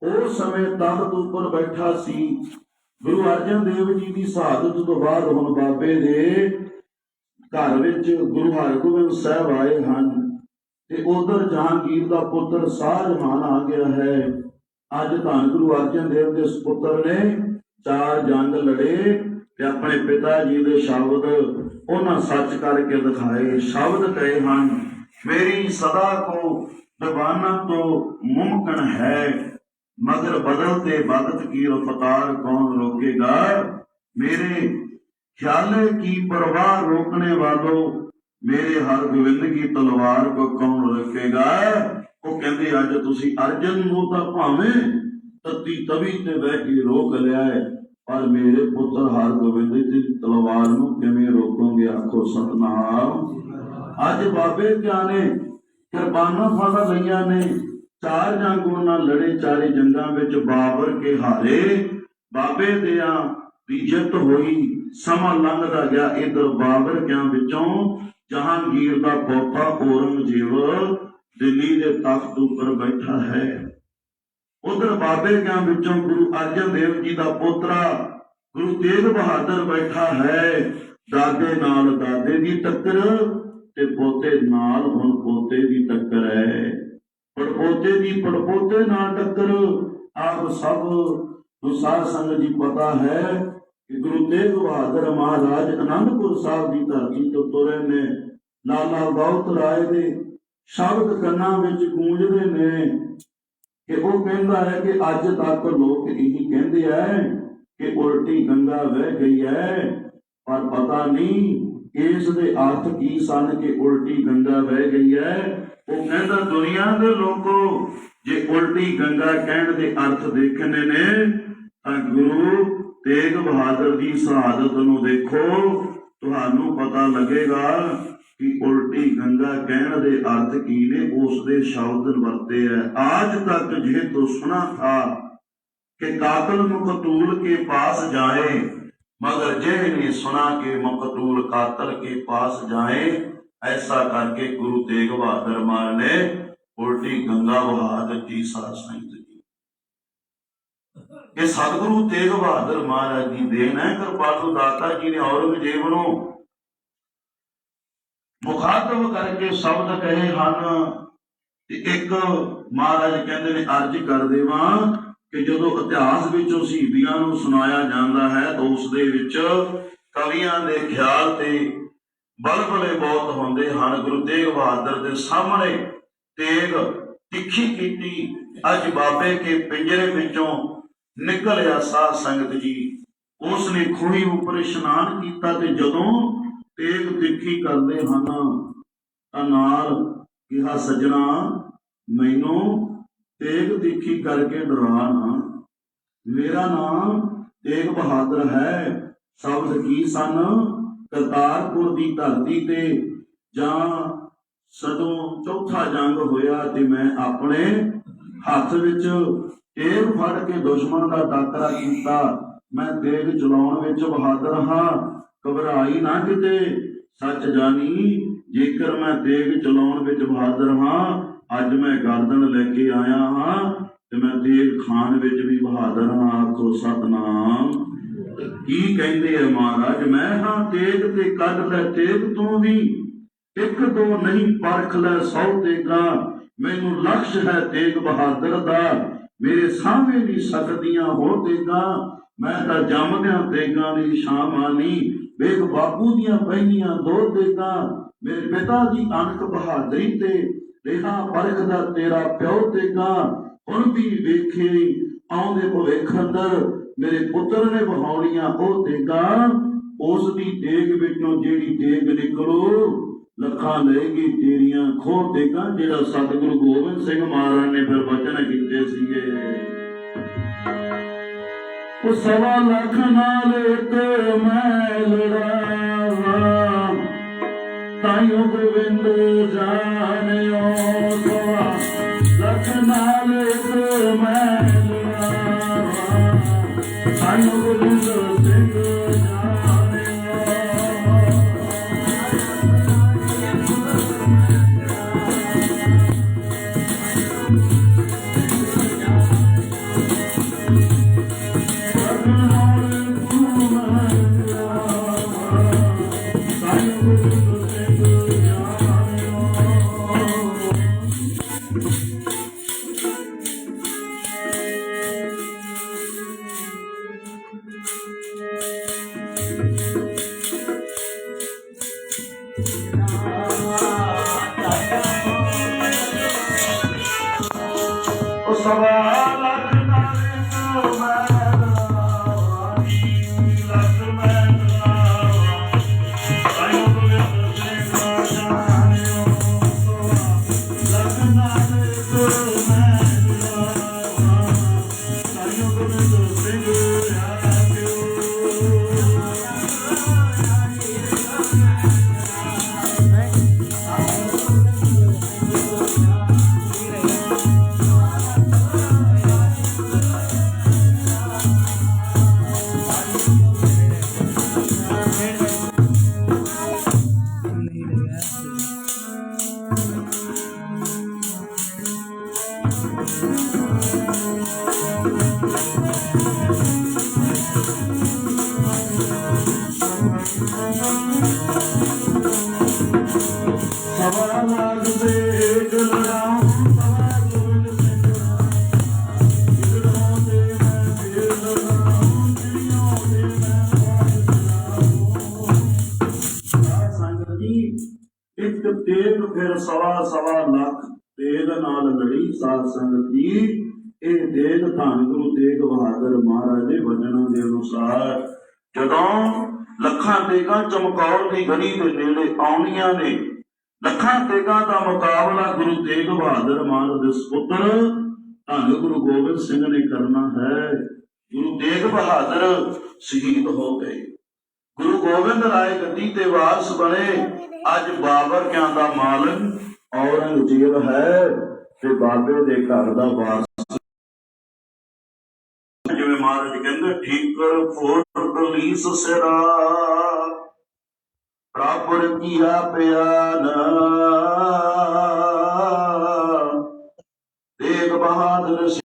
ਉਸ ਸਮੇਂ ਤਖਤ ਉੱਪਰ ਬੈਠਾ ਸੀ। ਗੁਰੂ ਅਰਜਨ ਦੇਵ ਜੀ ਦੀ ਸ਼ਹਾਦਤ ਤੋਂ ਬਾਅਦ ਹੁਣ ਬਾਬੇ ਦੇ ਘਰ ਵਿੱਚ ਗੁਰੂ ਹਰਗੋਬਿੰਦ ਸਾਹਿਬ ਆਏ ਹਨ, ਤੇ ਉਧਰ ਜਹਾਂਗੀਰ ਦਾ ਪੁੱਤਰ ਸ਼ਾਹਜਹਾਨ ਆ ਗਿਆ ਹੈ। ਅੱਜ ਧੰਨ ਗੁਰੂ ਅਰਜਨ ਦੇਵ ਦੇ ਸੁਪੁੱਤਰ ਨੇ 4 ਜੰਗ ਲੜੇ ਤੇ ਆਪਣੇ ਪਿਤਾ ਜੀ ਦੇ ਸ਼ਬਦ ਉਹਨਾਂ ਸੱਚ ਕਰਕੇ ਦਿਖਾਏ। ਸ਼ਬਦ ਕਹੇ ਹਨ, ਮੇਰੀ ਸਦਾ ਕੋ ਦਬਾਨਾ ਤੋਂ ਮੁਮਕਨ ਹੈ, मगर बदलते वक्त की रफ्तार कौन रोकेगा? मेरे ख्याले की परवाह रोकने वालों मेरे हर गोविंद की तलवार को कौन रोकेगा? वो कहते अज तुसी अर्जन नूं तां भावें तत्ती तवी ते बह के रोक लिया है, पर मेरे पुत्र हर गोविंद की तलवार नूं किवें रोकोगे? आखो सतनाम। अज बाबे क्या ने किरपाना फड़ लईआं ने, 4 जंग उन्हां लड़े, 4 जंगां विच बाबर के हारे, बाबे दियां दी जित होई। समा लंघदा गया, इधर बाबर क्या विचों जहांगीर दा पोता औरंगजेब दिल्ली दे तख्त उपर बैठा है। उधर बाबे क्या विचों गुरु अर्जन देव जी दा पोतरा गुरु तेग बहादुर बैठा है। दादे नाल दादे दी टक्कर ते पोते नाल हुण पोते दी टक्कर है। पड़पोते दी पड़पोते नाल टक्कर। आप सब साध संगत जी पता है ਕਿ ਗੁਰੂ ਤੇਗ ਬਹਾਦਰ ਮਹਾਰਾਜ ਅਨੰਦਪੁਰ ਸਾਹਿਬ ਦੀ ਧਰਤੀ ਤੋਂ ਤੁਰੇ ਨੇ। ਲਾਲਾ ਬਹੁਤ ਰਾਏ ਦੇ ਸ਼ਬਦ ਕੰਨਾਂ ਵਿੱਚ ਗੂੰਜਦੇ ਨੇ ਕਿ ਉਹ ਕਹਿੰਦਾ ਹੈ ਕਿ ਅੱਜ ਤੱਕ ਲੋਕ ਇਹੀ ਕਹਿੰਦੇ ਐ ਕਿ ਉਲਟੀ ਗੰਗਾ ਵਹਿ ਗਈ ਹੈ, ਪਰ ਪਤਾ ਨਹੀਂ ਇਸ ਦੇ ਅਰਥ ਕੀ ਸਨ ਕਿ ਉਲਟੀ ਗੰਗਾ ਵਹਿ ਗਈ ਹੈ। ਉਹ ਕਹਿੰਦਾ ਦੁਨੀਆ ਦੇ ਲੋਕੋ, ਜੇ ਉਲਟੀ ਗੰਗਾ ਕਹਿਣ ਦੇ ਅਰਥ ਦੇਖਣੇ ਨੇ ਤਾਂ ਗੁਰੂ ਤੇਗ ਬਹਾਦਰ ਦੀ ਸ਼ਹਾਦਤ ਨੂੰ ਦੇਖੋ, ਤੁਹਾਨੂੰ ਪਤਾ ਲੱਗੇਗਾ ਕਿ ਉਲਟੀ ਗੰਗਾ ਕਹਿਣ ਦੇ ਅਰਥ ਕੀ ਨੇ। ਉਸ ਦੇ ਸ਼ਬਦ ਵਰਤੇ ਹੈ, आज तक जे तो सुना था कि कातिल मकतूल के पास जाए, मगर जे ने सुना कि मकतूल कातिल के पास जाए। ऐसा करके गुरु तेग बहादुर महाराज ने उल्टी गंगा बहा दी साध संगत जी। ये सतगुरु तेग बहादुर महाराज की देन है। कृपालु दाता जी ने औरंगजेब नूं मुखातब करके शब्द कहे ਹਨ। ਤੇ ਇੱਕ ਮਹਾਰਾਜ ਕਹਿੰਦੇ ਨੇ ਅਰਜ਼ ਕਰ ਦੇਵਾਂ ਕਿ ਜਦੋਂ ਇਤਿਹਾਸ ਵਿੱਚੋਂ ਸ਼ਹੀਦੀਆਂ ਨੂੰ ਸੁਣਾਇਆ ਜਾਂਦਾ ਹੈ ਤਾਂ ਉਸ ਦੇ ਵਿੱਚ ਕਵੀਆਂ ਦੇ ਖਿਆਲ ਤੇ ਬਲਬਲੇ ਬਹੁਤ ਹੁੰਦੇ ਹਨ। ਗੁਰੂ ਤੇਗ ਬਹਾਦਰ ਦੇ ਸਾਹਮਣੇ ਤੇਗ ਤਿੱਖੀ ਕੀਤੀ। ਅੱਜ ਬਾਬੇ ਕੇ ਪਿੰਜਰੇ ਵਿੱਚੋਂ ਨਿਕਲਿਆ ਸਾਧ ਸੰਗਤ ਜੀ, ਉਸ ਨੇ ਖੂਹੀ ਉੱਪਰ ਇਸ਼ਨਾਨ ਕੀਤਾ ਤੇ ਜਦੋਂ ਤੇਗ ਤਿੱਖੀ ਕਰਦੇ ਹਨ ਤਾਂ ਨਾਲ ਕਿਹਾ ਸੱਜਣਾ ਮੈਨੂੰ ਤੇਗ ਤਿੱਖੀ ਕਰਕੇ ਡਰਾ ਨਾ, ਮੇਰਾ ਨਾਮ ਤੇਗ ਬਹਾਦਰ ਹੈ। ਸ਼ਬਦ ਕੀ ਸਨ? ਕਰਤਾਰਪੁਰ ਦੀ ਧਰਤੀ ਤੇ ਜਾਂ ਜਦੋਂ ਚੌਥਾ ਜੰਗ ਹੋਇਆ ਤੇ ਮੈਂ ਆਪਣੇ ਹੱਥ ਵਿੱਚ ਤੇਗ ਫੜ ਕੇ ਦੁਸ਼ਮਣ ਦਾ ਟਾਕਰਾ ਕੀਤਾ। ਮੈਂ ਤੇਗ ਚਲਾਉਣ ਵਿੱਚ ਬਹਾਦਰ ਹਾਂ, ਘਬਰਾਈ ਨਾ ਕਿਤੇ ਸੱਚ ਜਾਣੀ, ਜੇਕਰ ਮੈਂ ਤੇਗ ਚਲਾਉਣ ਵਿੱਚ ਬਹਾਦਰ ਹਾਂ, ਅੱਜ ਮੈਂ ਗਰਦਨ ਲੈ ਕੇ ਆਇਆ ਹਾਂ ਤੇ ਮੈਂ ਤੇਗ ਖਾਨ ਵਿੱਚ ਵੀ ਬਹਾਦਰ ਹਾਂ। ਆਖੋ ਸਤਨਾਮ। ਕੀ ਕਹਿੰਦੇ ਆ ਮਹਾਰਾਜ? ਮੈਂ ਹਾਂ ਤੇਗ ਤੇ ਕੱਢ ਲੈ ਤੇਗ ਤੋਂ ਵੀ, ਇੱਕ ਦੋ ਨਹੀਂ ਪਰਖ ਲੈ 100 ਤੇਗਾਂ। ਮੈਨੂੰ ਲਕਸ਼ ਹੈ ਤੇਗ ਬਹਾਦਰ ਦਾ, ਮੇਰੇ ਸਾਹਮਣੇ ਨਹੀਂ ਸਕਦੀਆਂ ਹੋ ਤੇਗਾਂ। ਮੈਂ ਤਾਂ ਜੰਮਦਿਆਂ ਤੇਗਾਂ ਦੀ ਛਾਂ ਮਾਨੀ, ਵੇਖ ਬਾਪੂ ਦੀਆਂ ਪਹਿਲੀਆਂ 2 ਤੇਗਾਂ। ਮੇਰੇ ਪਿਤਾ ਦੀ ਅਣਖ ਬਹਾਦਰੀ ਤੇ ਰਿਹਾ ਪਰਖਦਾ ਤੇਰਾ ਪਿਓ ਤੇਗਾਂ। ਹੁਣ ਵੀ ਵੇਖੇ ਆਉਂਦੇ ਭਵਿੱਖ ਅੰਦਰ ਮੇਰੇ ਪੁੱਤਰ ਨੇ ਵਹਾਉਣੀਆਂ ਉਹ ਤੇਗਾਂ। ਉਸ ਦੀ ਤੇਗ ਵਿੱਚੋਂ ਜਿਹੜੀ ਤੇਗ ਨਿਕਲੋ ਲੱਖਾਂ ਲਏਗੀ ਤੇਰੀਆਂ ਖੋਹ ਤੇਗਾਂ। ਜਿਹੜਾ ਸਤਿਗੁਰੂ ਗੋਬਿੰਦ ਸਿੰਘ ਮਹਾਰਾਜ ਨੇ ਫਿਰ ਵਚਨ ਕੀਤੇ ਸੀਗੇ, ਉਹ 1.25 ਲੱਖ ਨਾਲ ਤੇ ਮੈਂ ਲੜਾਵਾਂ, ਤਾਈਓ ਗੋਬਿੰਦ ਜਾਣਿਓ। 1.25 ਲੱਖ ਨਾਲ ਤੇ ਮੈਂ ਲੜਾਵਾਂ, ਤਾਈਓ ਗੋਬਿੰਦ ਸਿੰਘ ਜਾਣਿਓ। ਲੜੀ ਸਾਧ ਸੰਗਤ ਜੀ। ਇਹ ਦੇਖ ਧੰਨ ਗੁਰੂ ਤੇਗ ਬਹਾਦਰ ਮਹਾਰਾਜ ਦੇ ਵਚਨਾਂ ਦੇ ਅਨੁਸਾਰ ਜਦੋਂ ਲੱਖਾਂ ਤੇਗਾਂ ਚਮਕੌਰ ਦੀ ਗੜੀ ਦੇ ਨੇੜੇ ਆਉਣੀਆਂ ਨੇ, ਲੱਖਾਂ ਤੇਗਾਂ ਦਾ ਮੁਕਾਬਲਾ ਗੁਰੂ ਤੇਗ ਬਹਾਦਰ ਮਹਾਰਾਜ ਦੇ ਸੁਪੁੱਤਰ ਧੰਨ ਗੁਰੂ ਗੋਬਿੰਦ ਸਿੰਘ ਨੇ ਕਰਨਾ ਹੈ। ਗੁਰੂ ਤੇਗ ਬਹਾਦਰ ਸ਼ਹੀਦ ਹੋ ਗਏ। ਗੁਰੂ ਗੋਬਿੰਦ ਰਾਏ ਗੱਦੀ ਤੇ ਵਾਰਸ ਬਣੇ। ਅੱਜ ਬਾਬਰ ਕਿਆਂ ਦਾ ਮਾਲਕ ਔਰੰਗਜ਼ੇਬ ਹੈ ਤੇ ਬਾਬੇ ਦੇ ਘਰ ਦਾ ਵਾਰਸ। ਜਿਵੇਂ ਮਹਾਰਾਜ ਕਹਿੰਦੇ ਠੀਕਰ ਫੋਟ ਪੁਲੀਸ ਸਿਰਾ ਪ੍ਰਾਪਰ ਕੀਆ ਪਿਆਨ। ਤੇਗ ਬਹਾਦਰ